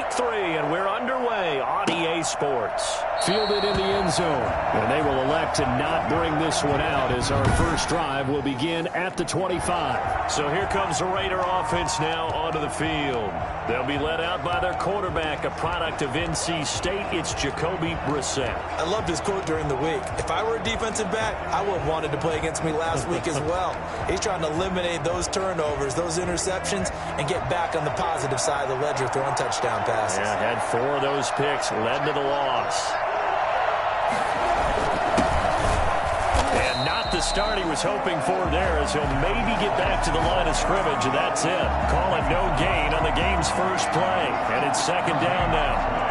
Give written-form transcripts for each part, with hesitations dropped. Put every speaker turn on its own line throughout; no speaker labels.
week 3, and we're underway on EA Sports.
Fielded in the end zone, and they will elect to not bring this one out as our first drive will begin at the 25.
So here comes the Raider offense now onto the field. They'll be led out by their quarterback, a product of NC State. It's Jacoby Brissett.
I loved his quote during the week. If I were a defensive back, I would have wanted to play against me last week as well. He's trying to eliminate those turnovers, those interceptions, and get back on the positive side of the ledger throwing touchdown passes.
Yeah, had 4 of those picks, led to the loss. And not the start he was hoping for there, as he'll maybe get back to the line of scrimmage, and that's it. Call it no gain on the game's first play. And it's second down now.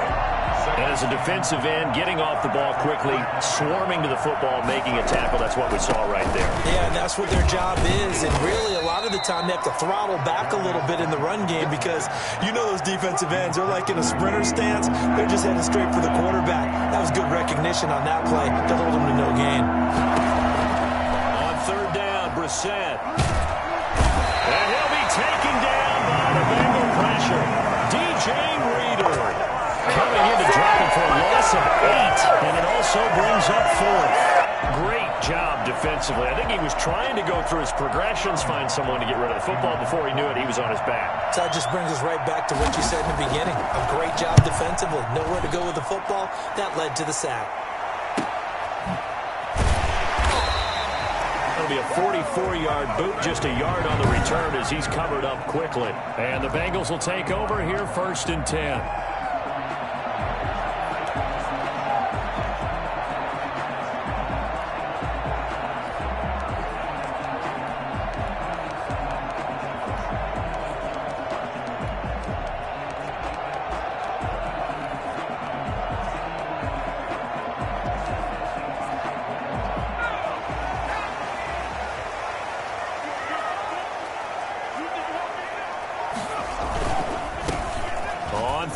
And as a defensive end, getting off the ball quickly, swarming to the football, making a tackle, that's what we saw right there.
Yeah, and that's what their job is. And really, a lot of the time, they have to throttle back a little bit in the run game because you know those defensive ends, they're like in a sprinter stance. They're just heading straight for the quarterback. That was good recognition on that play to hold them to no gain.
On third down, Brissett. And he'll be taken down by the Bengal pressure. DJ Reader coming in to drop him for a loss of 8, and it also brings up 4th. Great job defensively. I think he was trying to go through his progressions, find someone to get rid of the football. Before he knew it, he was on his back.
So that just brings us right back to what you said in the beginning. A great job defensively. Nowhere to go with the football. That led to the sack.
It'll be a 44-yard boot, just a yard on the return as he's covered up quickly. And the Bengals will take over here, 1st and 10.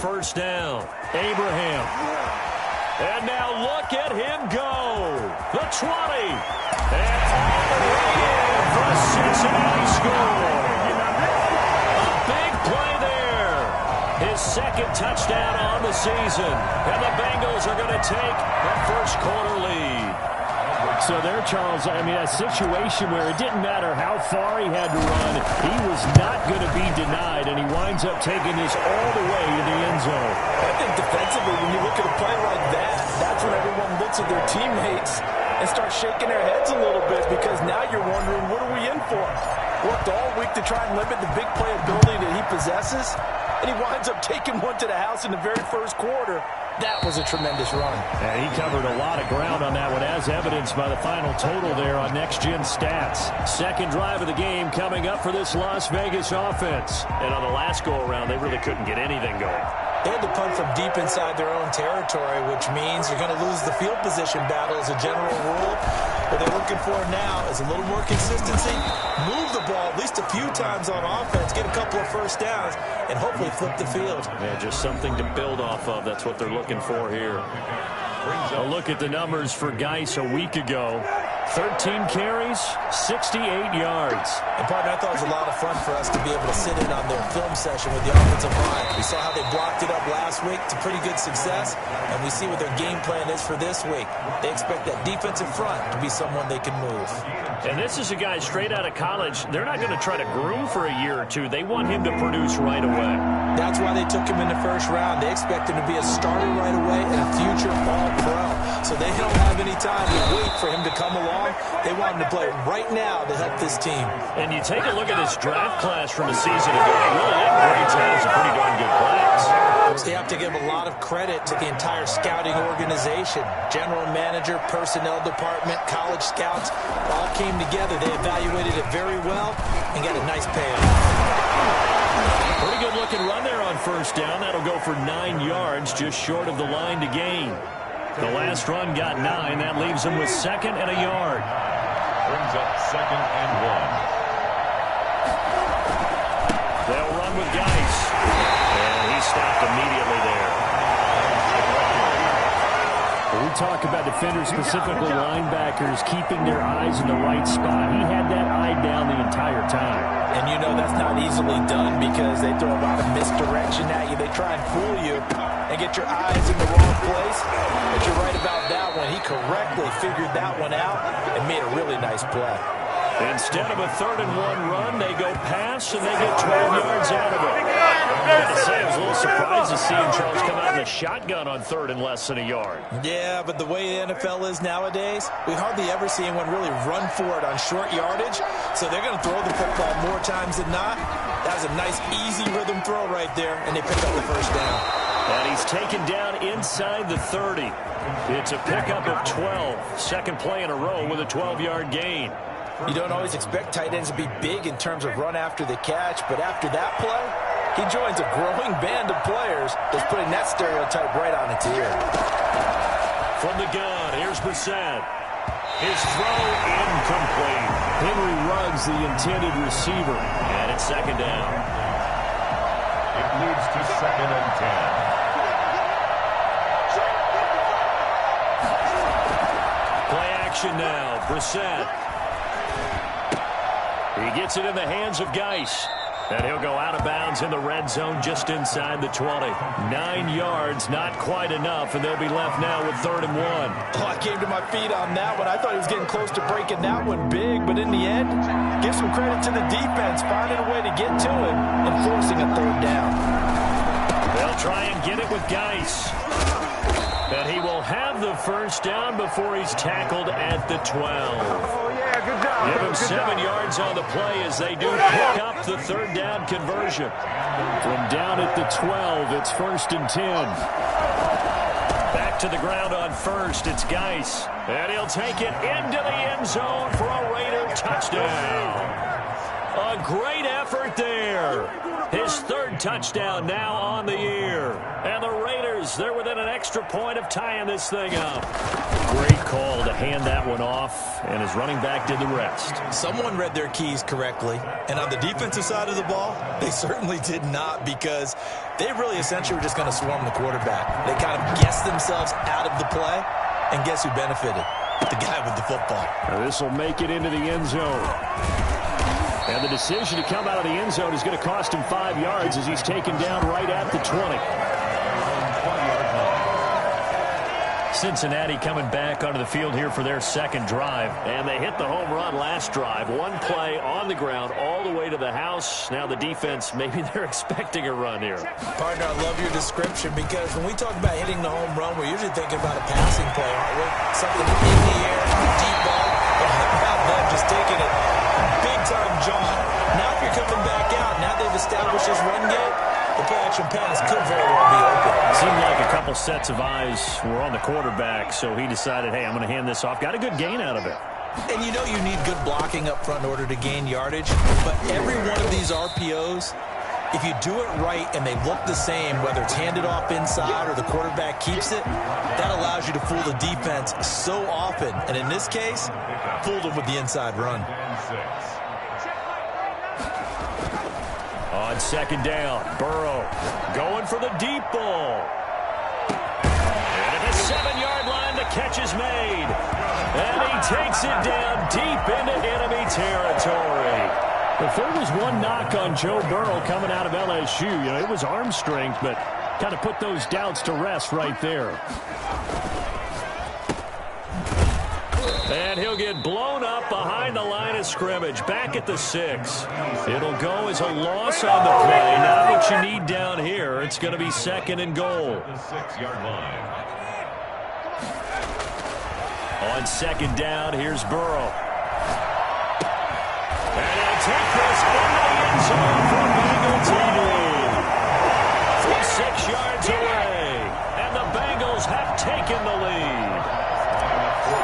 First down, Abraham. And now look at him go. The 20. And all the way in for a Cincinnati score. A big play there. His 2nd touchdown on the season. And the Bengals are going to take the first quarter lead.
So there, Charles, I mean, a situation where it didn't matter how far he had to run, he was not going to be denied, and he winds up taking this all the way to the end zone.
I think defensively, when you look at a play like that, that's when everyone looks at their teammates and starts shaking their heads a little bit because now you're wondering, what are we in for? Worked all week to try and limit the big play ability that he possesses, and he winds up taking one to the house in the very first quarter. That was a tremendous run.
And he covered a lot of ground on that one, as evidenced by the final total there on next-gen stats. Second drive of the game coming up for this Las Vegas offense.
And on the last go-around, they really couldn't get anything going.
They had to punt from deep inside their own territory, which means you're going to lose the field position battle as a general rule. What they're looking for now is a little more consistency, move the ball at least a few times on offense, get a couple of first downs, and hopefully flip the field.
Yeah, just something to build off of. That's what they're looking for here.
A look at the numbers for Geis a week ago. 13 carries, 68 yards.
And, partner, I thought it was a lot of fun for us to be able to sit in on their film session with the offensive line. We saw how they blocked it up last week to pretty good success, and we see what their game plan is for this week. They expect that defensive front to be someone they can move.
And this is a guy straight out of college. They're not going to try to groom for a year or two. They want him to produce right away.
That's why they took him in the first round. They expect him to be a starter right away and a future all-pro. So they don't have any time to wait for him to come along. They want him to play right now to help this team.
And you take a look at this draft class from a season ago. It really did grades out as a pretty darn good class.
So they have to give a lot of credit to the entire scouting organization. General manager, personnel department, college scouts, all came together. They evaluated it very well and got a nice payoff.
Pretty good looking run there on first down. That'll go for 9 yards, just short of the line to gain. The last run got 9. That leaves him with 2nd and a yard.
Brings up 2nd and 1.
They'll run with Geis. And he stopped immediately there.
When we talk about defenders, specifically linebackers, keeping their eyes in the right spot, he had that eye down the entire time.
And you know that's not easily done because they throw a lot of misdirection at you. They try and fool you. and get your eyes in the wrong place. But you're right about that one. He correctly figured that one out and made a really nice play.
Instead of a 3rd-and-1 run, they go pass, and they get 12 yards out of it. I have to say, I was a little surprised to see him, Charles, come out in the shotgun on 3rd and less than a yard.
Yeah, but the way the NFL is nowadays, we hardly ever see anyone really run for it on short yardage. So they're going to throw the football more times than not. That was a nice, easy rhythm throw right there, and they pick up the first down.
And he's taken down inside the 30. It's a pickup of 12. Second play in a row with a 12-yard gain.
You don't always expect tight ends to be big in terms of run after the catch, but after that play, he joins a growing band of players that's putting that stereotype right on its ear.
From the gun, here's Brissett. His throw incomplete. Henry Ruggs, the intended receiver. And it's 2nd down.
It leads to 2nd and 10.
Play action now. Brissett. He gets it in the hands of Geis. And he'll go out of bounds in the red zone just inside the 20. 9 yards, not quite enough, and they'll be left now with 3rd and 1.
Oh, I came to my feet on that one. I thought he was getting close to breaking that one big, but in the end, give some credit to the defense, finding a way to get to him and forcing a 3rd down.
They'll try and get it with Geis. And he will have the first down before he's tackled at the 12.
Good job.
Give him 7 yards on the play as they do pick up the 3rd down conversion. From down at the 12, it's 1st and 10. Back to the ground on 1st, it's Geis. And he'll take it into the end zone for a Raider touchdown. A great effort there. His 3rd touchdown now on the year. And the Raiders, they're within an extra point of tying this thing up. Great call to hand that one off, and his running back did the rest.
Someone read their keys correctly, and on the defensive side of the ball, they certainly did not, because they really essentially were just going to swarm the quarterback. They kind of guessed themselves out of the play, and guess who benefited? The guy with the football.
This will make it into the end zone. And the decision to come out of the end zone is going to cost him 5 yards as he's taken down right at the 20. Cincinnati coming back onto the field here for their 2nd drive. And they hit the home run last drive. One play on the ground all the way to the house. Now the defense, maybe they're expecting a run here.
Partner, I love your description, because when we talk about hitting the home run, we're usually thinking about a passing play, aren't we? Something in the air, deep ball. But how about them just taking it big-time jump? Now if you're coming back out, now they've established this run game, the play-action pass could very well be open.
Seemed like a couple sets of eyes were on the quarterback, so he decided, hey, I'm going to hand this off. Got a good gain out of it.
And you know you need good blocking up front in order to gain yardage, but every one of these RPOs, if you do it right and they look the same, whether it's handed off inside or the quarterback keeps it, that allows you to fool the defense so often. And in this case, fooled them with the inside run.
On 2nd down, Burrow going for the deep ball. And at the 7-yard line, the catch is made. And he takes it down deep into enemy territory. If there was one knock on Joe Burrow coming out of LSU, it was arm strength, but kind of put those doubts to rest right there. And he'll get blown up behind the line of scrimmage, back at the 6. It'll go as a loss on the play. Not what you need down here. It's going to be 2nd and goal.
The 6-yard line.
On 2nd down, here's Burrow. And he'll take this into the end zone for a Bengal team lead. From 6 yards away. And the Bengals have taken the lead.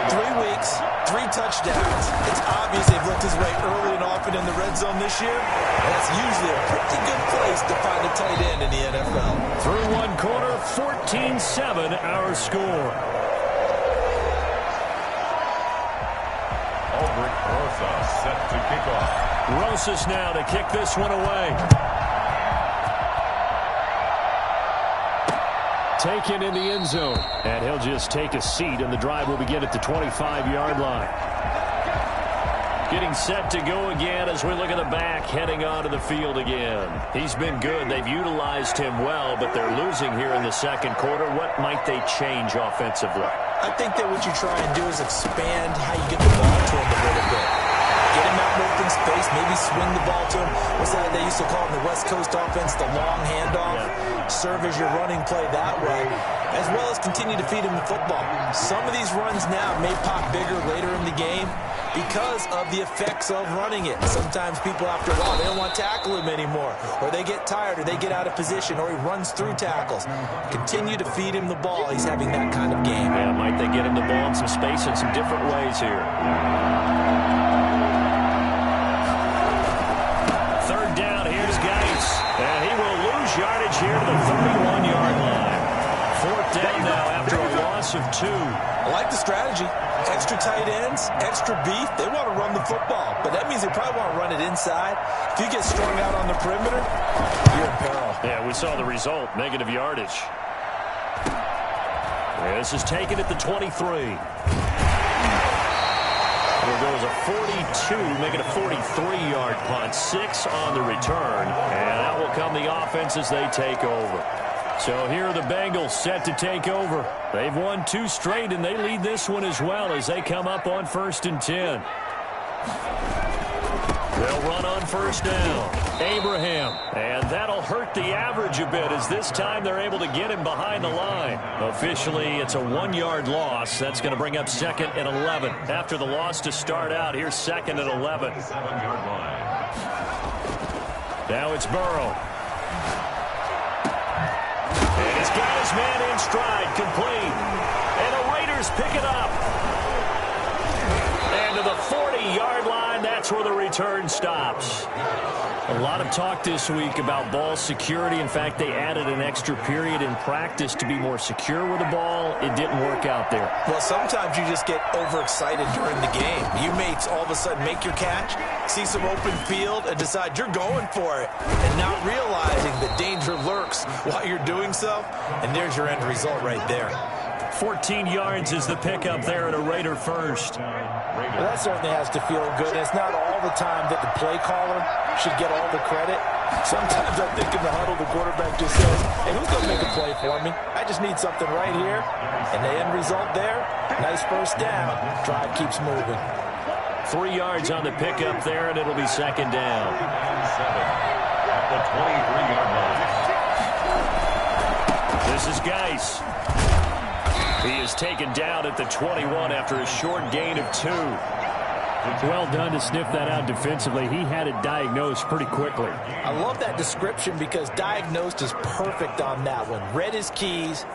3 weeks, 3 touchdowns. It's obvious they've looked his way early and often in the red zone this year. And that's usually a pretty good place to find a tight end in the NFL.
Through 1 quarter, 14-7 our score.
Aldrich Rosas set to kick off.
Rosas now to kick this one away. Taken in the end zone. And he'll just take a seat, and the drive will begin at the 25-yard line. Getting set to go again as we look at the back heading onto the field again. He's been good. They've utilized him well, but they're losing here in the second quarter. What might they change offensively?
I think that what you try and do is expand how you get the ball to him a little bit. Get him out in open space, maybe swing the ball to him. What's that they used to call in the West Coast offense, the long handoff? Yeah. Serve as your running play that way, as well as continue to feed him the football. Some of these runs now may pop bigger later in the game because of the effects of running it. Sometimes people, after a while, they don't want to tackle him anymore, or they get tired, or they get out of position, or he runs through tackles. Continue to feed him the ball. He's having that kind of game.
Yeah, might they get him the ball in some space in some different ways here. Third down, here's Geis. And he will lose yardage here to the 31-yard line. Fourth down now after a loss of 2.
I like the strategy. Extra tight ends, extra beef. They want to run the football, but that means they probably want to run it inside. If you get strung out on the perimeter, you're in peril.
Yeah, we saw the result, negative yardage. This is taken at the 23. There goes a 42, making a 43-yard punt. 6 on the return, and out will come the offense as they take over. So here are the Bengals set to take over. They've won 2 straight, and they lead this one as well as they come up on 1st and 10. They'll run on 1st down. Abraham. And that'll hurt the average a bit as this time they're able to get him behind the line. Officially, it's a 1-yard loss. That's going to bring up 2nd and 11. After the loss to start out, here's 2nd and 11. Now it's Burrow. And he's got his man in stride, complete. And the Raiders pick it up. And to the 40-yard line, that's where the return stops. A lot of talk this week about ball security. In fact, they added an extra period in practice to be more secure with the ball. It didn't work out there.
Well, sometimes you just get overexcited during the game. You may all of a sudden make your catch, see some open field, and decide you're going for it, and not realizing the danger lurks while you're doing so, and there's your end result right there.
14 yards is the pickup there at a Raider first.
Well, that certainly has to feel good. It's not all the time that the play caller should get all the credit. Sometimes I think in the huddle, the quarterback just says, hey, who's going to make a play for me? I just need something right here. And the end result there, nice first down. Drive keeps moving.
3 yards on the pickup there, and it'll be 2nd down.
7 at the 23-yard line.
This is Geis. He is taken down at the 21 after a short gain of 2. Well done to sniff that out defensively. He had it diagnosed pretty quickly.
I love that description because diagnosed is perfect on that one. Read his keys,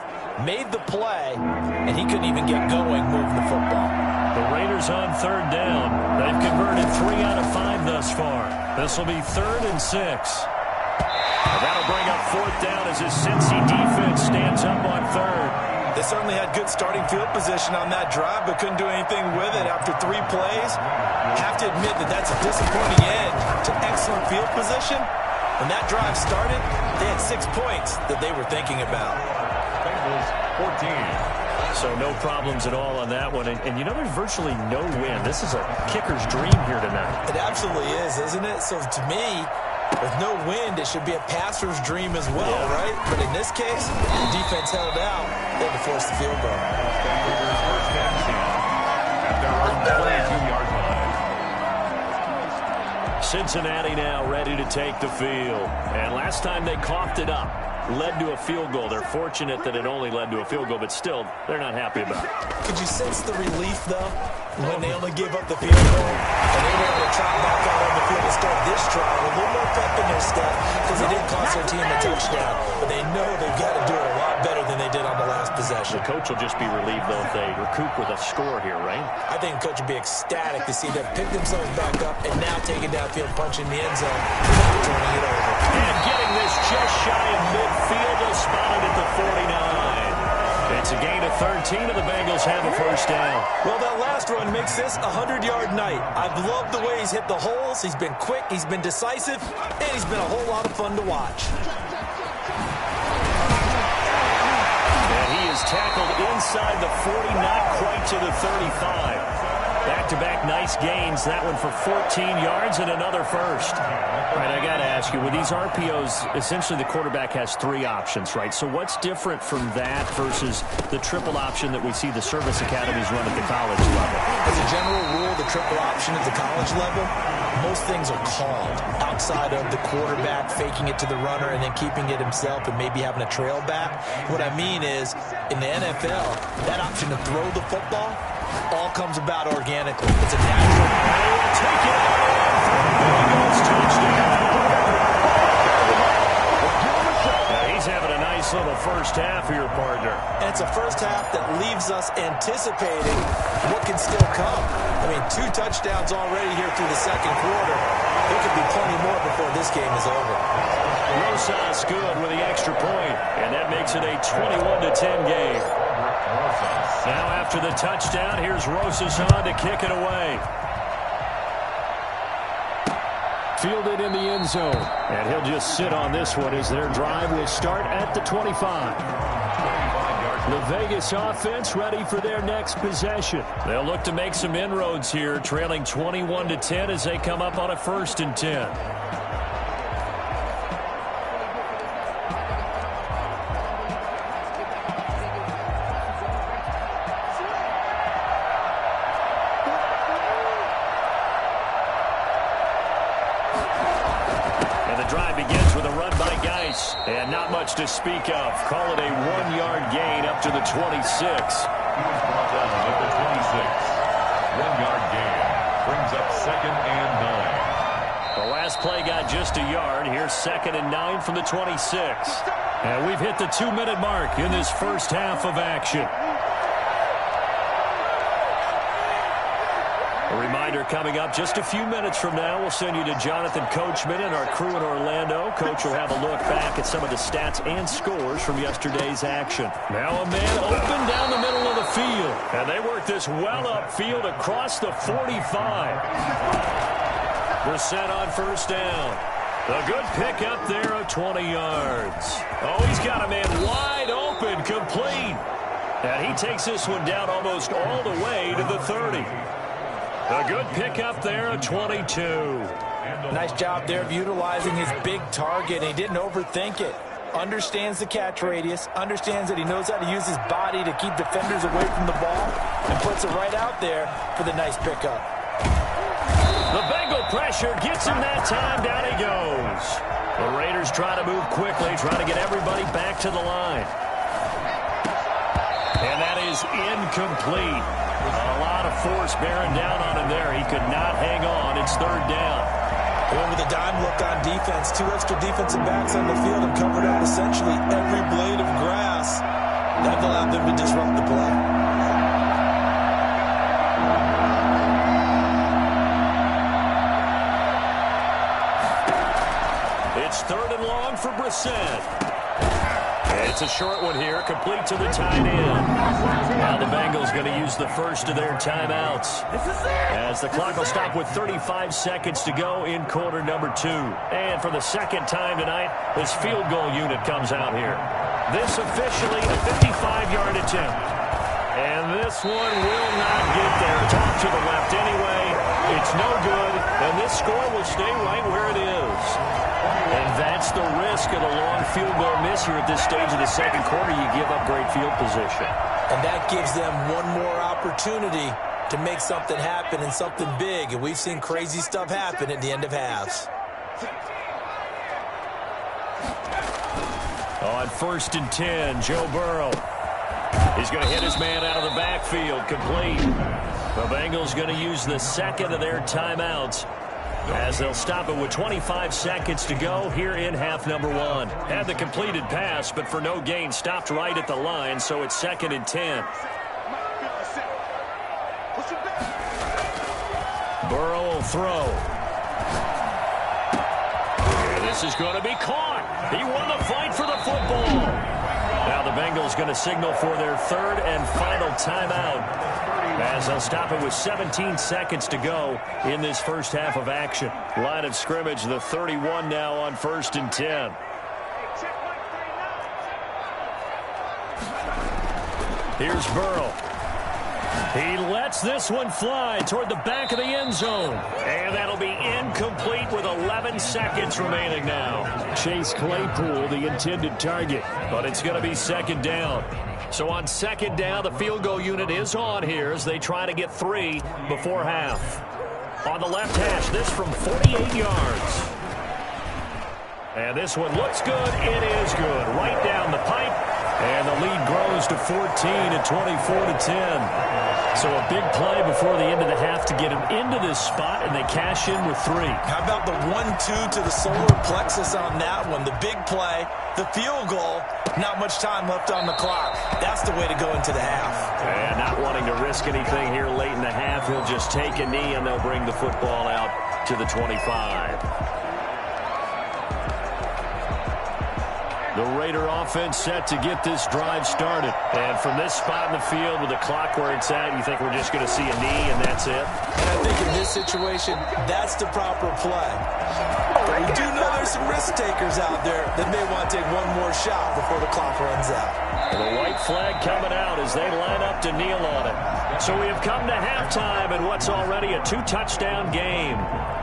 made the play, and he couldn't even get going moving the football.
The Raiders on 3rd down. They've converted 3 out of 5 thus far. This will be 3rd and 6. And that'll bring up 4th down as his Cincy defense stands up on 3rd.
They certainly had good starting field position on that drive, but couldn't do anything with it after 3 plays. Have to admit that that's a disappointing end to excellent field position. When that drive started, they had 6 points that they were thinking about.
Bengals 14.
So no problems at all on that one. And you know, there's virtually no wind. This is a kicker's dream here tonight.
It absolutely is, isn't it? So to me, with no wind, it should be a passer's dream as well, right? But in this case, the defense held out. They had to force the field goal.
First and 10 at their own 22-yard line.
Cincinnati now ready to take the field. And last time they coughed it up, led to a field goal. They're fortunate that it only led to a field goal, but still, they're not happy about it.
Could you sense the relief, though, when they only gave up the field goal and they were able to trot back out on the field to start this drive with a little more pep in their step because they didn't cost their team a touchdown, but they know they've got to do it a lot better than they did on the last possession.
The coach will just be relieved, though, if they recoup with a score here, right?
I think the coach would be ecstatic to see them pick themselves back up and now taking downfield, punching the end zone, turning it over.
And getting this just shy of midfield, they'll spot it at the 49. It's a gain of 13, and the Bengals have a first down.
Well, that last run makes this a 100-yard night. I've loved the way he's hit the holes. He's been quick, he's been decisive, and he's been a whole lot of fun to watch.
And he is tackled inside the 40, not quite to the 35. Back-to-back nice gains. That one for 14 yards and another first. All right, I got to ask you, with these RPOs, essentially the quarterback has three options, right? So what's different from that versus the triple option that we see the service academies run at the college level?
As a general rule, the triple option at the college level, most things are called outside of the quarterback faking it to the runner and then keeping it himself and maybe having a trail back. What I mean is, in the NFL, that option to throw the football all comes about organically. It's a natural.
They will take it out for the Bengals touchdown. He's having a nice little first half here, partner.
And it's a first half that leaves us anticipating what can still come. I mean, 2 touchdowns already here through the second quarter. There could be plenty more before this game is over.
Rosas good with the extra point, and that makes it a 21-10 game. Now after the touchdown, here's Rosas on to kick it away. Fielded in the end zone, and he'll just sit on this one as their drive will start at the 25. The Vegas offense ready for their next possession. They'll look to make some inroads here, trailing 21-10 as they come up on a 1st and 10. And not much to speak of. Call it a 1-yard gain up to the 26.
Brought down at the 26. 1-yard gain. Brings up 2nd and 9.
The last play got just a yard. Here's 2nd and 9 from the 26. And we've hit the 2-minute mark in this first half of action. A reminder coming up just a few minutes from now, we'll send you to Jonathan Coachman and our crew in Orlando. Coach will have a look back at some of the stats and scores from yesterday's action. Now a man open down the middle of the field. And they work this well upfield across the 45. Brissett on 1st down. A good pick up there of 20 yards. Oh, he's got a man wide open, complete. And he takes this one down almost all the way to the 30. A good pickup there of 22.
Nice job there of utilizing his big target. He didn't overthink it. Understands the catch radius. Understands that he knows how to use his body to keep defenders away from the ball. And puts it right out there for the nice pickup.
The Bengal pressure gets him that time. Down he goes. The Raiders try to move quickly, trying to get everybody back to the line. And that is incomplete. A lot of force bearing down on him there. He could not hang on. It's 3rd down.
Well, with a dime look on defense, 2 extra defensive backs on the field and covered out essentially every blade of grass. That allowed them to disrupt the play.
It's 3rd and long for Brissett. It's a short one here, complete to the tight end. Now the Bengals going to use the first of their timeouts, as the clock will stop with 35 seconds to go in quarter number 2. And for the second time tonight, this field goal unit comes out here. This officially a 55-yard attempt. And this one will not get there. It's off to the left anyway. It's no good, and this score will stay right where it is. And that's the risk of the long field goal miss here at this stage of the second quarter. You give up great field position.
And that gives them one more opportunity to make something happen and something big. And we've seen crazy stuff happen at the end of halves.
On 1st and 10, Joe Burrow. He's going to hit his man out of the backfield, complete. The Bengals going to use the second of their timeouts, as they'll stop it with 25 seconds to go here in half number 1. Had the completed pass, but for no gain, stopped right at the line, so it's 2nd and 10. Burrow will throw. And this is going to be caught. He won the fight for the football. Now the Bengals going to signal for their 3rd and final timeout, as they'll stop it with 17 seconds to go in this first half of action. Line of scrimmage, the 31 now on 1st and 10. Here's Burrow. He lets this one fly toward the back of the end zone. And that'll be incomplete with 11 seconds remaining now. Chase Claypool, the intended target. But it's going to be second down. So on second down, the field goal unit is on here as they try to get 3 before half. On the left hash, this from 48 yards. And this one looks good. It is good. Right down the pipe. And the lead grows to 14 at 24-10. So a big play before the end of the half to get him into this spot, and they cash in with 3.
How about the 1-2 to the solar plexus on that one? The big play, the field goal, not much time left on the clock. That's the way to go into the half.
And not wanting to risk anything here late in the half, he'll just take a knee, and they'll bring the football out to the 25. The Raider offense set to get this drive started. And from this spot in the field with the clock where it's at, you think we're just going to see a knee and that's it?
And I think in this situation, that's the proper play. But we do know there's some risk takers out there that may want to take one more shot before the clock runs out.
The white flag coming out as they line up to kneel on it. So we have come to halftime in what's already a 2-touchdown game.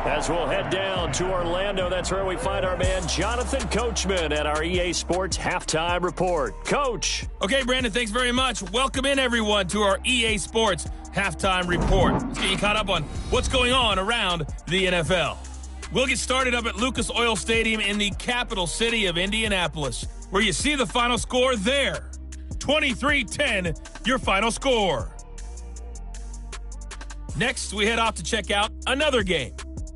As we'll head down to Orlando, that's where we find our man Jonathan Coachman at our EA Sports Halftime Report. Coach.
Okay, Brandon, thanks very much. Welcome in, everyone, to our EA Sports Halftime Report. Let's get you caught up on what's going on around the NFL. We'll get started up at Lucas Oil Stadium in the capital city of Indianapolis, where you see the final score there. 23-10, your final score. Next, we head off to check out another game.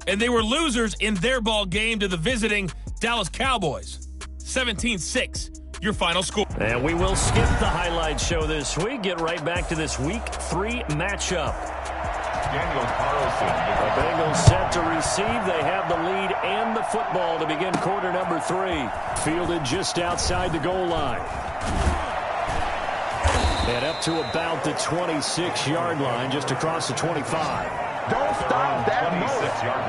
And they were losers in their ball game to the visiting Dallas Cowboys. 17-6, your final score.
And we will skip the highlight show this week. Get right back to this Week 3 matchup.
Daniel Carlson.
The Bengals set to receive. They have the lead and the football to begin quarter number 3. Fielded just outside the goal line. And up to about the 26-yard line, just across the 25.
Don't stop that
26-yard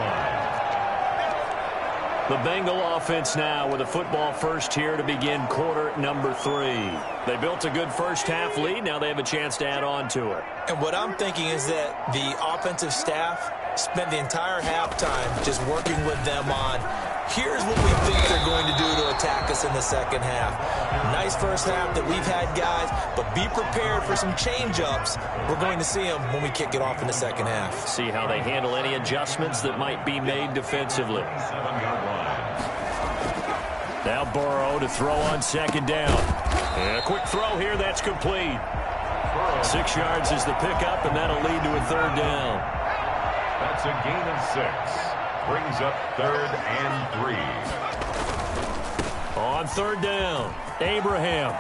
line.
The Bengal offense now with a football first here to begin quarter number 3. They built a good first half lead. Now they have a chance to add on to it.
And what I'm thinking is that the offensive staff spent the entire halftime just working with them on, here's what we think they're going to do to attack us in the second half. Nice first half that we've had, guys, but be prepared for some change-ups. We're going to see them when we kick it off in the second half.
See how they handle any adjustments that might be made defensively.
7-yard line.
Now Burrow to throw on second down. And a quick throw here, that's complete. 6 yards is the pickup, and that'll lead to a third down.
That's a gain of 6. Brings up 3rd and 3.
On third down, Abraham.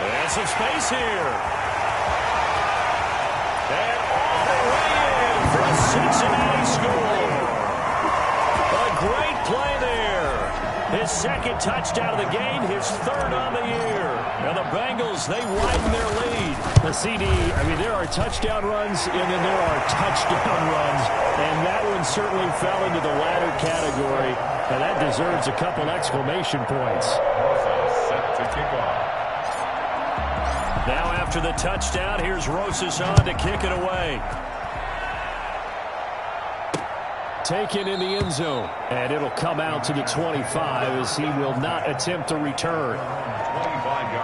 And some space here. And all the way in for a Cincinnati score. A great play there. His second touchdown of the game, his 3rd on the year. Now the Bengals, they widen their lead. The CD, there are touchdown runs and then there are touchdown runs. And that one certainly fell into the latter category. And that deserves a couple exclamation points.
Set to kick off.
Now after the touchdown, here's Rosas on to kick it away. Taken in the end zone. And it'll come out to the 25 as he will not attempt to return.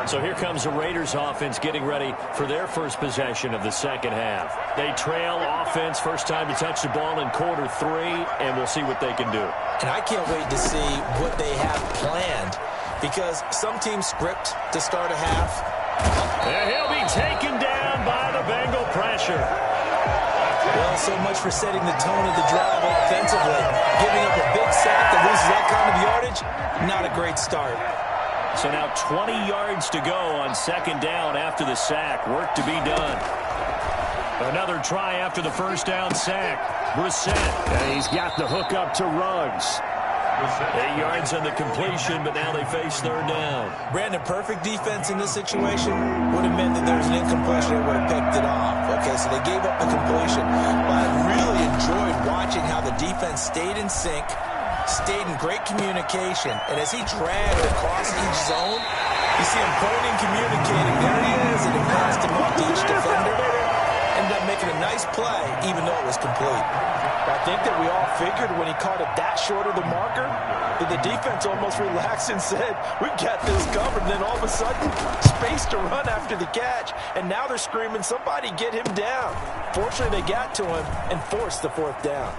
So here comes the Raiders offense getting ready for their first possession of the second half. They trail offense, first time to touch the ball in quarter 3, and we'll see what they can do.
And I can't wait to see what they have planned, because some teams script to start a half.
And he'll be taken down by the Bengal pressure.
Well, so much for setting the tone of the drive offensively. Giving up a big sack that loses that kind of yardage, not a great start.
So now 20 yards to go on second down after the sack. Work to be done. Another try after the first down sack. Brissett, and he's got the hook up to Ruggs. 8 yards on the completion, but now they face third down.
Brandon, perfect defense in this situation would have meant that there's an incompletion that would have picked it off. Okay, so they gave up the completion. But I really enjoyed watching how the defense stayed in sync, stayed in great communication, and as he dragged across each zone, you see him pointing, communicating. There he is, and he passed him off to each stylish defender. Ended up making a nice play, even though it was complete. I think that we all figured when he caught it that short of the marker, that the defense almost relaxed and said, we've got this covered. And then all of a sudden, space to run after the catch. And now they're screaming, somebody get him down. Fortunately, they got to him and forced the fourth down.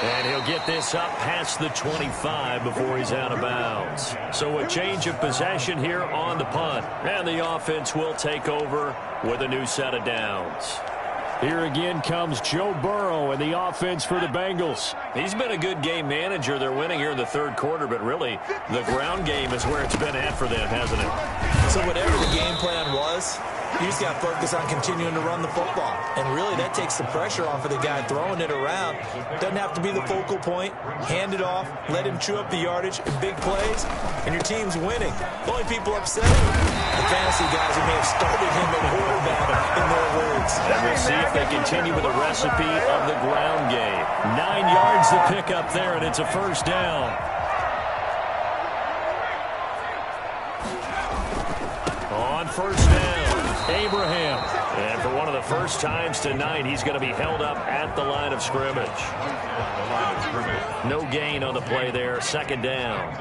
And he'll get this up past the 25 before he's out of bounds. So a change of possession here on the punt. And the offense will take over with a new set of downs. Here again comes Joe Burrow and the offense for the Bengals. He's been a good game manager. They're winning here in the third quarter, but really the ground game is where it's been at for them, hasn't it?
So whatever the game plan was, you just got to focus on continuing to run the football. And really, that takes the pressure off of the guy throwing it around. Doesn't have to be the focal point. Hand it off. Let him chew up the yardage in big plays. And your team's winning. The only people upset the fantasy guys who may have started him at quarterback, in their words.
And we'll see if they continue with the recipe of the ground game. 9 yards to pick up there, and it's a first down. On first down, Abraham. And for one of the first times tonight, he's going to be held up at the line of scrimmage. No gain on the play there. Second down.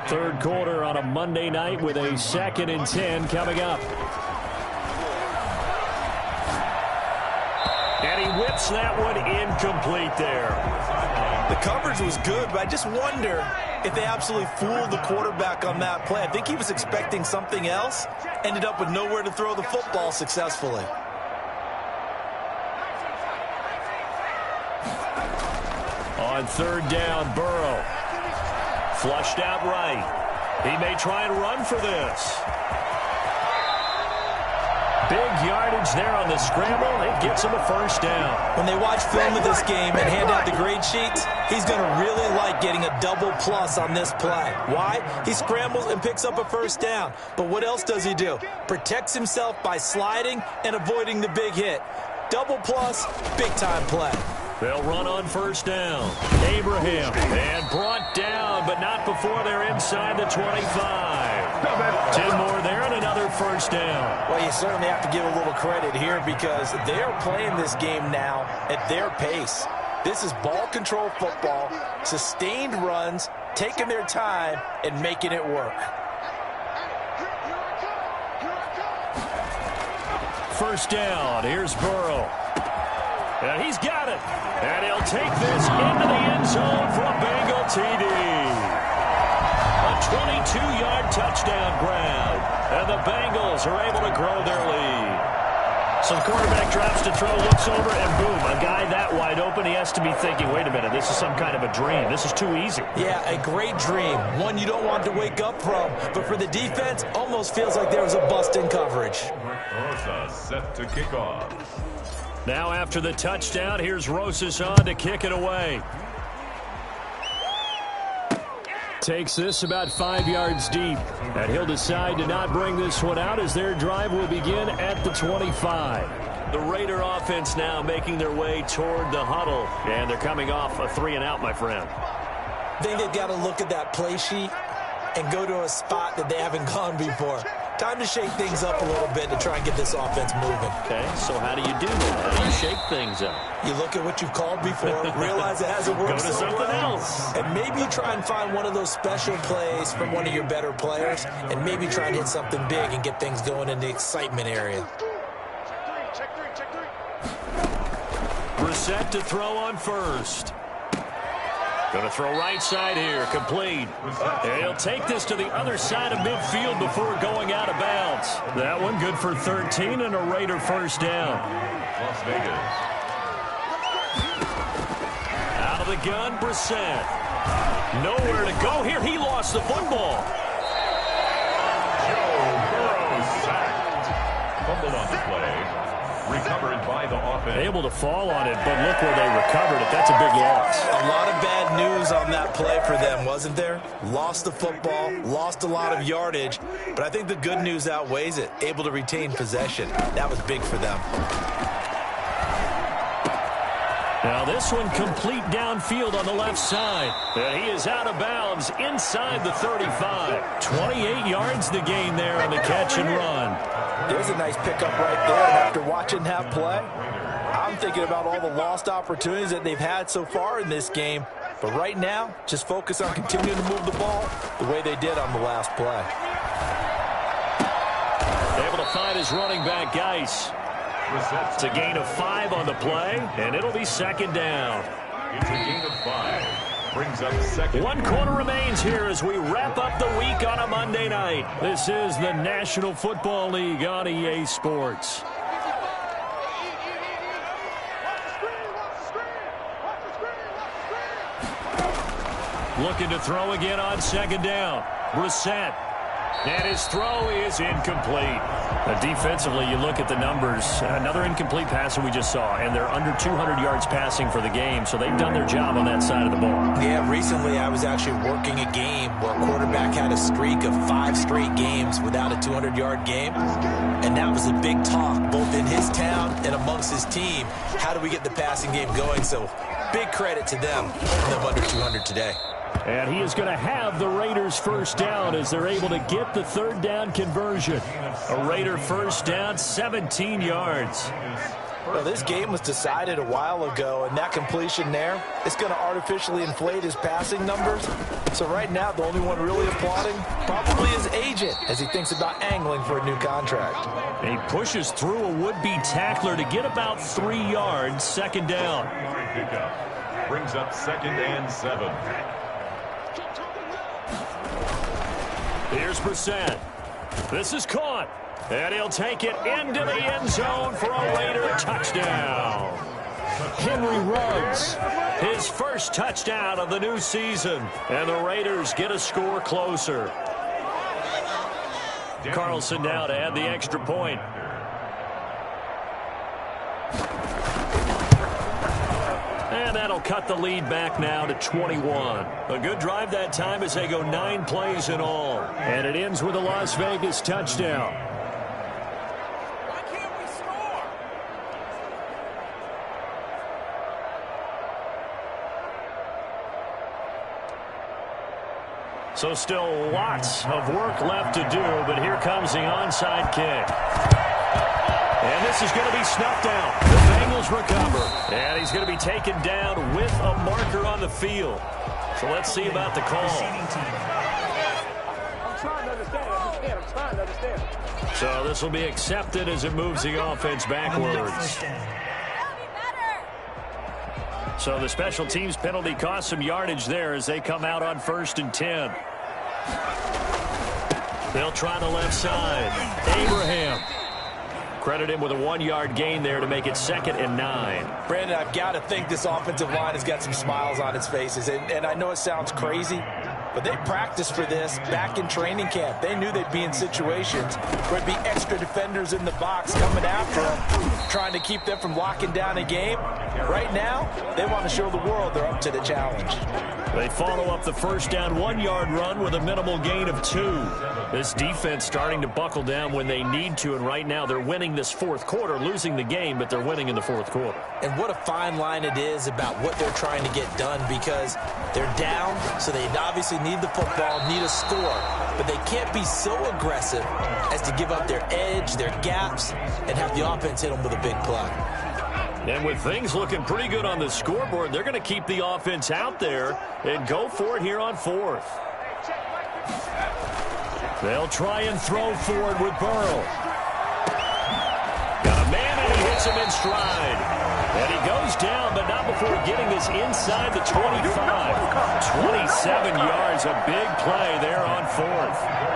Third quarter on a Monday night with a 2nd and 10 coming up. And he whips that one incomplete there.
The coverage was good, but I just wonder if they absolutely fooled the quarterback on that play. I think he was expecting something else. Ended up with nowhere to throw the football successfully.
On third down, Burrow. Flushed out right. He may try and run for this. Big yardage there on the scramble. It gets him a first down.
When they watch film of this game and hand out the grade sheets, he's going to really like getting a double plus on this play. Why? He scrambles and picks up a first down. But what else does he do? Protects himself by sliding and avoiding the big hit. Double plus, big-time play.
They'll run on first down. Abraham, and brought down, but not before they're inside the 25. 10 more there and another first down.
Well, you certainly have to give a little credit here because they're playing this game now at their pace. This is ball control football, sustained runs, taking their time, and making it work.
First down, here's Burrow. And he's got it. And he'll take this into the end zone for a Bengal TD. A 22-yard touchdown grab. And the Bengals are able to grow their lead. So the quarterback drops to throw, looks over, and boom, a guy that wide open, he has to be thinking, wait a minute, this is some kind of a dream. This is too easy.
Yeah, a great dream. One you don't want to wake up from. But for the defense, almost feels like there was a bust in coverage.
Rosa set to kick off.
Now after the touchdown, here's Rosas on to kick it away. Takes this about 5 yards deep. And he'll decide to not bring this one out as their drive will begin at the 25. The Raider offense now making their way toward the huddle. And they're coming off a 3-and-out, my friend.
I think they've got to look at that play sheet and go to a spot that they haven't gone before. Time to shake things up a little bit to try and get this offense moving.
Okay, so how do you do that? How do you shake things up?
You look at what you've called before, realize it hasn't worked
Go to
so
something
well,
else.
and maybe you try and find one of those special plays from one of your better players, and maybe try and hit something big and get things going in the excitement area.
Brissett to throw on first. Going to throw right side here, complete. And he'll take this to the other side of midfield before going out of bounds. That one good for 13 and a Raider first down.
Las Vegas.
Out of the gun, Brissett. Nowhere to go here. He lost the football.
Joe Burrow sacked. Fumbled on the play. Recovered by the offense.
Able to fall on it, but look where they recovered it. That's a big loss.
A lot of bad news on that play for them, wasn't there? Lost the football, lost a lot of yardage, but I think the good news outweighs it. Able to retain possession. That was big for them.
Now this one complete downfield on the left side. And he is out of bounds inside the 35. 28 yards the gain there on the catch and run.
There's a nice pickup right there. And after watching that play, I'm thinking about all the lost opportunities that they've had so far in this game. But right now, just focus on continuing to move the ball the way they did on the last play.
Able to find his running back, Geis. It's a gain of 5 on the play, and it'll be second down.
It's a gain of 5. Brings up second.
1 quarter remains here as we wrap up the week on a Monday night. This is the National Football League on EA Sports. Looking to throw again on second down. Brissett. And his throw is incomplete. Defensively, you look at the numbers. Another incomplete pass that we just saw, and they're under 200 yards passing for the game, so they've done their job on that side of the ball.
Yeah, recently I was actually working a game where a quarterback had a streak of 5 straight games without a 200-yard game, and that was a big talk, both in his town and amongst his team. How do we get the passing game going? So big credit to them under 200 today.
And he is going to have the Raiders first down as they're able to get the third down conversion. A Raider first down, 17 yards.
Well, this game was decided a while ago, and that completion there, it's going to artificially inflate his passing numbers. So right now, the only one really applauding probably his agent as he thinks about angling for a new contract.
He pushes through a would-be tackler to get about 3 yards, second down.
Brings up second and 7.
Here's Brissett. This is caught. And he'll take it into the end zone for a Raider touchdown. Henry Ruggs, his first touchdown of the new season. And the Raiders get a score closer. Carlson now to add the extra point. And that'll cut the lead back now to 21. A good drive that time as they go 9 plays in all. And it ends with a Las Vegas touchdown.
Why can't we score?
So still lots of work left to do, but here comes the onside kick. And this is going to be snuffed out. The Bengals recover. And he's going to be taken down with a marker on the field. So let's see about the call.
I'm trying to understand.
So this will be accepted as it moves the offense backwards. So the special teams penalty cost some yardage there as they come out on 1st and 10. They'll try the left side. Abraham. Credit him with a 1-yard gain there to make it 2nd and 9.
Brandon, I've got to think this offensive line has got some smiles on its faces. And I know it sounds crazy, but they practiced for this back in training camp. They knew they'd be in situations where there'd be extra defenders in the box coming after them, trying to keep them from locking down a game. Right now, they want to show the world they're up to the challenge.
They follow up the first down 1-yard run with a minimal gain of 2. This defense starting to buckle down when they need to, and right now they're winning this 4th quarter, losing the game, but they're winning in the 4th quarter.
And what a fine line it is about what they're trying to get done, because they're down, so they obviously need the football, need a score, but they can't be so aggressive as to give up their edge, their gaps, and have the offense hit them with a big play.
And with things looking pretty good on the scoreboard, they're going to keep the offense out there and go for it here on 4th. They'll try and throw forward with Burrow. Got a man, and he hits him in stride. And he goes down, but not before getting this inside the 25. 27 yards, a big play there on 4th.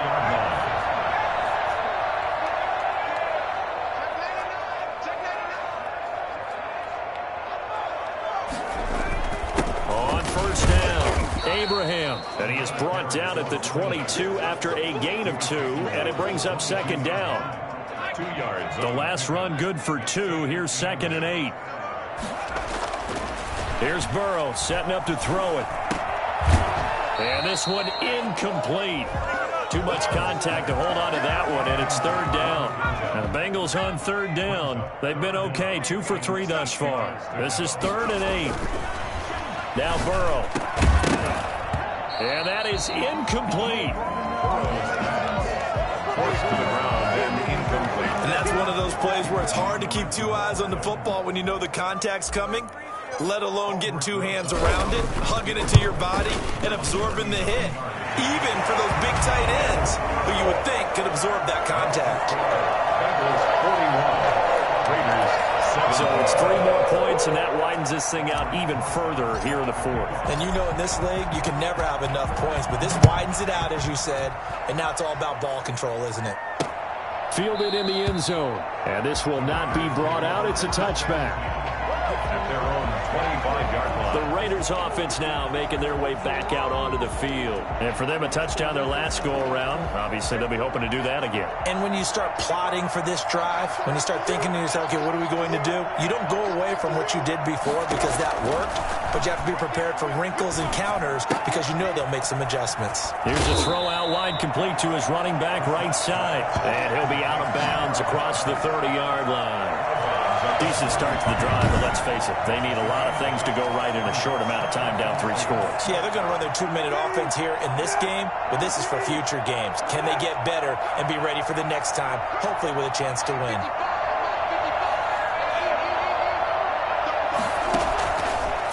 Abraham, and he is brought down at the 22 after a gain of 2, and it brings up 2nd down.
2 yards.
The last run good for 2. Here's 2nd and 8. Here's Burrow setting up to throw it. And this one incomplete. Too much contact to hold on to that one, and it's third down. Now, the Bengals on third down. They've been okay, 2 for 3 thus far. This is 3rd and 8. Now Burrow. And that is incomplete.
Forced to the ground and incomplete.
And that's one of those plays where it's hard to keep 2 eyes on the football when you know the contact's coming, let alone getting 2 hands around it, hugging it to your body, and absorbing the hit. Even for those big tight ends, who you would think could absorb that contact.
Bengals 41. Raiders 7.
So it's 3 more points, and that widens this thing out even further here in the 4th.
And you know in this league, you can never have enough points, but this widens it out, as you said, and now it's all about ball control, isn't it?
Fielded in the end zone. And this will not be brought out. It's a touchback.
At their own 25-yard line.
The Raiders offense now making their way back out onto the field. And for them, a touchdown their last go-around. Obviously, they'll be hoping to do that again.
And when you start plotting for this drive, when you start thinking to yourself, okay, what are we going to do? You don't go away from what you did before because that worked, but you have to be prepared for wrinkles and counters because you know they'll make some adjustments.
Here's a throw out wide complete to his running back right side. And he'll be out of bounds across the 30-yard line. Decent start to the drive, but let's face it, they need a lot of things to go right in a short amount of time, down 3 scores.
Yeah, they're going to run their 2-minute offense here in this game, but this is for future games. Can they get better and be ready for the next time, hopefully with a chance to win?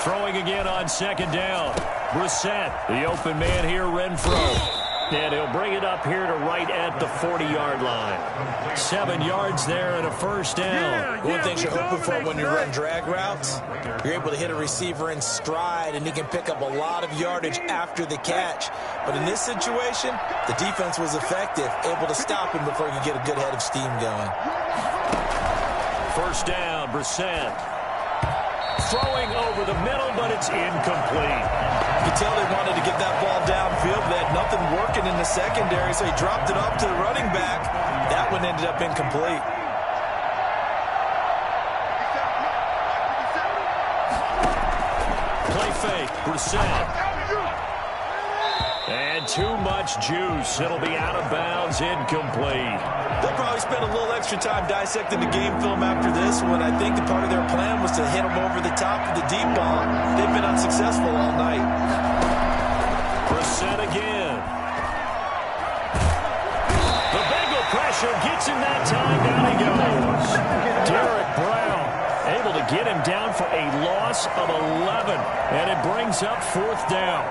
Throwing again on 2nd down. Brissett, the open man here, Renfro. And he'll bring it up here to right at the 40-yard line. 7 yards there and a first down.
One thing you're hoping for when you run drag routes, you're able to hit a receiver in stride, and he can pick up a lot of yardage after the catch. But in this situation, the defense was effective, able to stop him before he could get a good head of steam going.
First down, Brissett. Throwing over the middle, but it's incomplete.
You could tell they wanted to get that ball downfield. They had nothing working in the secondary, so he dropped it off to the running back. That one ended up incomplete.
Play fake, Brissett. And too much juice. It'll be out of bounds, incomplete.
They'll probably spend a little extra time dissecting the game film after this one. I think the part of their plan was to hit them over the top of the deep ball. They've been unsuccessful all night.
Brissett again. The Bengal pressure gets him that time. Down he goes. Derek Brown able to get him down for a loss of 11. And it brings up 4th down.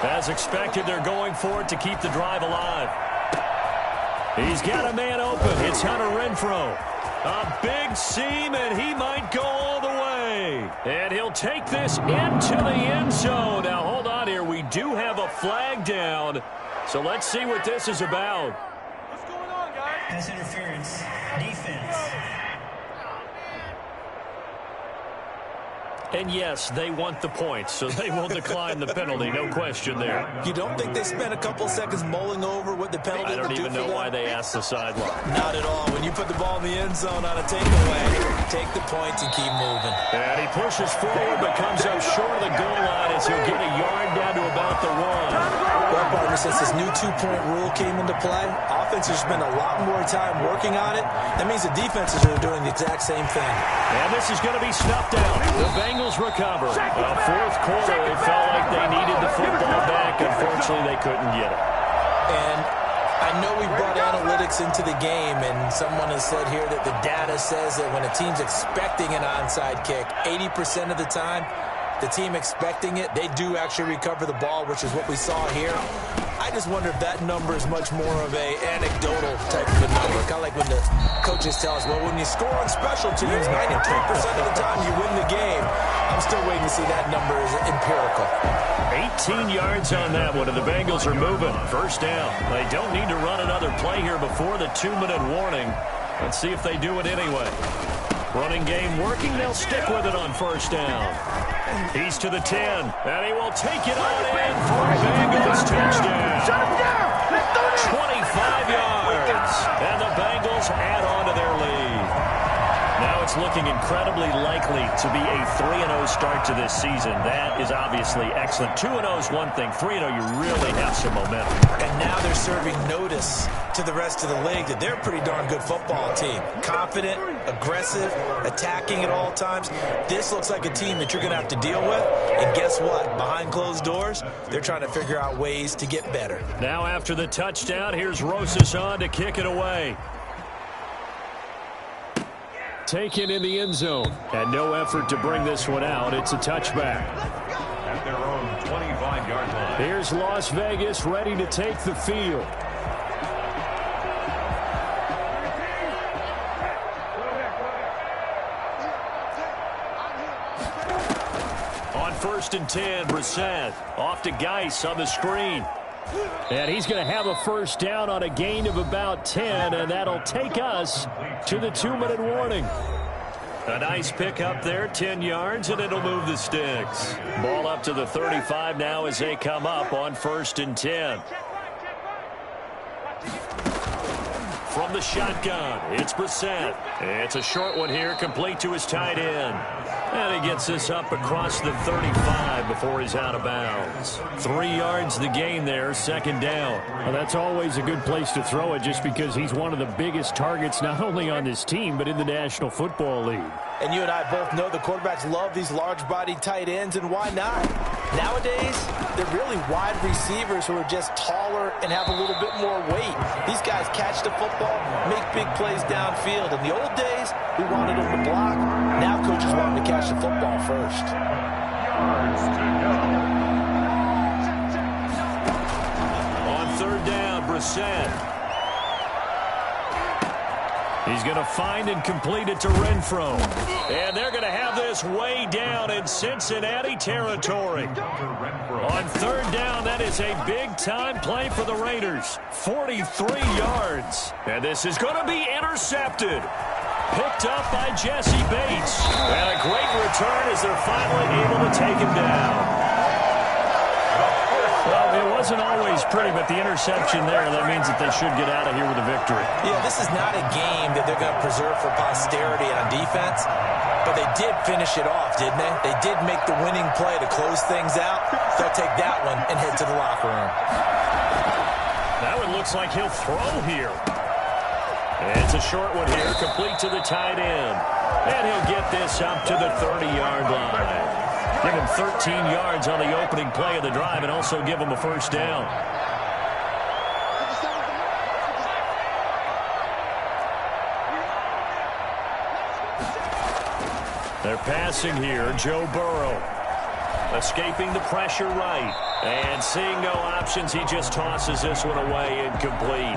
As expected, they're going for it to keep the drive alive. He's got a man open. It's Hunter Renfro. A big seam, and he might go all the way. And he'll take this into the end zone. Now, hold on here. We do have a flag down. So let's see what this is about.
What's going on, guys?
Pass interference. Defense.
And yes, they want the points, so they will decline the penalty. No question there.
You don't think they spent a couple seconds mulling over what the penalty
I don't
would do
even
for
know
them?
why they asked the sideline.
Not at all. When you put the ball in the end zone on a takeaway, take the points and keep moving.
And he pushes forward but comes up short of the goal line as he'll get a yard down to about the 1.
Well, partner, since this new 2-point rule came into play, offenses spend a lot more time working on it. That means the defenses are doing the exact same thing.
And this is going to be snuffed out. The Bengals recover. 4th quarter, it felt like they needed the football back. Unfortunately, they couldn't get it.
And I know we brought analytics into the game, and someone has said here that the data says that when a team's expecting an onside kick, 80% of the time, the team expecting it, they do actually recover the ball, which is what we saw here. I just wonder if that number is much more of a anecdotal type of a number. Kind of like when the coaches tell us, well, when you score on special teams, 93% of the time you win the game. I'm still waiting to see that number is empirical.
18 yards on that one, and the Bengals are moving. First down. They don't need to run another play here before the 2-minute warning. Let's see if they do it anyway. Running game working. They'll stick with it on first down. He's to the 10, and he will take it on in for a Bengals touchdown. 25 yards, and the Bengals add on to their lead. Now it's it's looking incredibly likely to be a 3-0 start to this season. That is obviously excellent. 2-0 is one thing. 3-0, you really have some momentum.
And now they're serving notice to the rest of the league that they're a pretty darn good football team. Confident, aggressive, attacking at all times. This looks like a team that you're going to have to deal with. And guess what? Behind closed doors, they're trying to figure out ways to get better.
Now after the touchdown, here's Rosas on to kick it away. Taken in the end zone. And no effort to bring this one out. It's a touchback.
At their own 25-yard line.
Here's Las Vegas ready to take the field. On 1st and 10, Brissett off to Geis on the screen. And he's going to have a first down on a gain of about 10, and that'll take us to the 2-minute warning. A nice pick up there, 10 yards, and it'll move the sticks. Ball up to the 35 now as they come up on 1st and 10. From the shotgun, it's Brissett. It's a short one here, complete to his tight end. And he gets this up across the 35 before he's out of bounds. 3 yards the gain there, 2nd down.
Well, that's always a good place to throw it just because he's one of the biggest targets not only on this team but in the National Football League.
And you and I both know the quarterbacks love these large-bodied tight ends, and why not? Nowadays, they're really wide receivers who are just taller and have a little bit more weight. These guys catch the football, make big plays downfield. In the old days, we wanted them to block. Now coaches want them to catch the football first.
Yards to go.
On 3rd down, Brissett. He's going to find and complete it to Renfro. And they're going to have this way down in Cincinnati territory. On 3rd down, that is a big-time play for the Raiders. 43 yards. And this is going to be intercepted. Picked up by Jesse Bates. And a great return as they're finally able to take him down. Well, it wasn't always pretty, but the interception there, that means that they should get out of here with a victory.
Yeah, this is not a game that they're going to preserve for posterity on defense, but they did finish it off, didn't they? They did make the winning play to close things out. They'll take that one and head to the locker room.
That one looks like he'll throw here. It's a short one here, complete to the tight end. And he'll get this up to the 30-yard line. Give him 13 yards on the opening play of the drive and also give him a first down. They're passing here. Joe Burrow escaping the pressure right. And seeing no options, he just tosses this one away incomplete.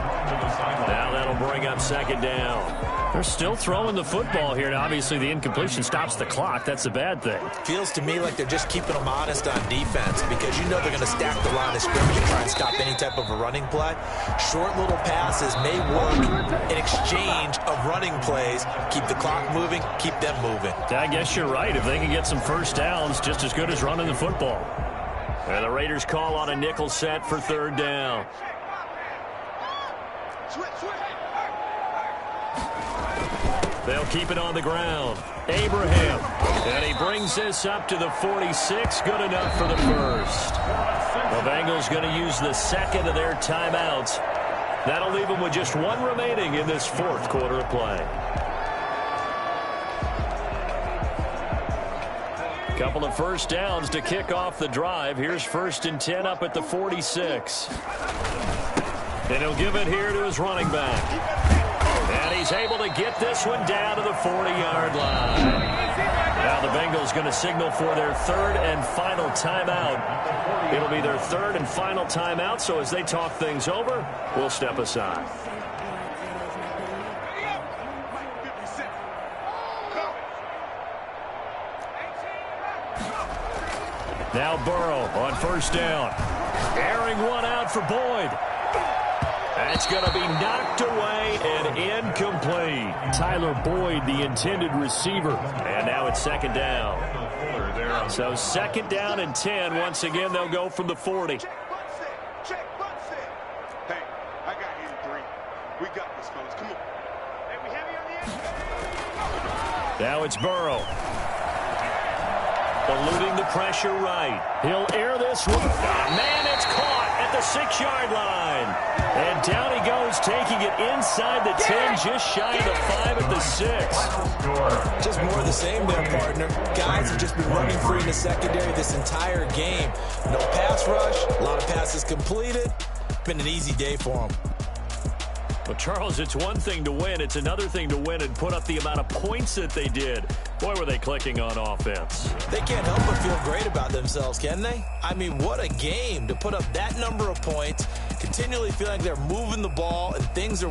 Now that'll bring up 2nd down.
They're still throwing the football here, and obviously the incompletion stops the clock. That's the bad thing.
Feels to me like they're just keeping them honest on defense because you know they're going to stack the line of scrimmage and try and stop any type of a running play. Short little passes may work in exchange of running plays. Keep the clock moving, keep them moving.
I guess you're right. If they can get some first downs, just as good as running the football.
And the Raiders call on a nickel set for 3rd down. They'll keep it on the ground. Abraham. And he brings this up to the 46. Good enough for the first. The Bengals going to use the 2nd of their timeouts. That'll leave them with just 1 remaining in this 4th quarter of play. Couple of first downs to kick off the drive. Here's 1st and 10 up at the 46. And he'll give it here to his running back. And he's able to get this one down to the 40-yard line. Now the Bengals going to signal for their 3rd and final timeout. It'll be their 3rd and final timeout, so as they talk things over, we'll step aside. Now Burrow on 1st down. Airing one out for Boyd. That's going to be knocked away and incomplete.
Tyler Boyd, the intended receiver.
And now it's 2nd down. So 2nd down and 10. Once again, they'll go from the 40.
Hey, I got him 3. We got this, fellas. Come on. Hey, we heavy on the edge.
Now it's Burrow. Eluding the pressure right. He'll air this one. Man, it's caught at the 6-yard line. And down he goes, taking it inside the 10, just shy of the 5 at the 6.
Just more of the same there, partner. Guys have just been running free in the secondary this entire game. No pass rush, a lot of passes completed. Been an easy day for them.
Well, Charles, it's one thing to win. It's another thing to win and put up the amount of points that they did. Boy, were they clicking on offense.
They can't help but feel great about themselves, can they? I mean, what a game to put up that number of points, continually feeling like they're moving the ball and things are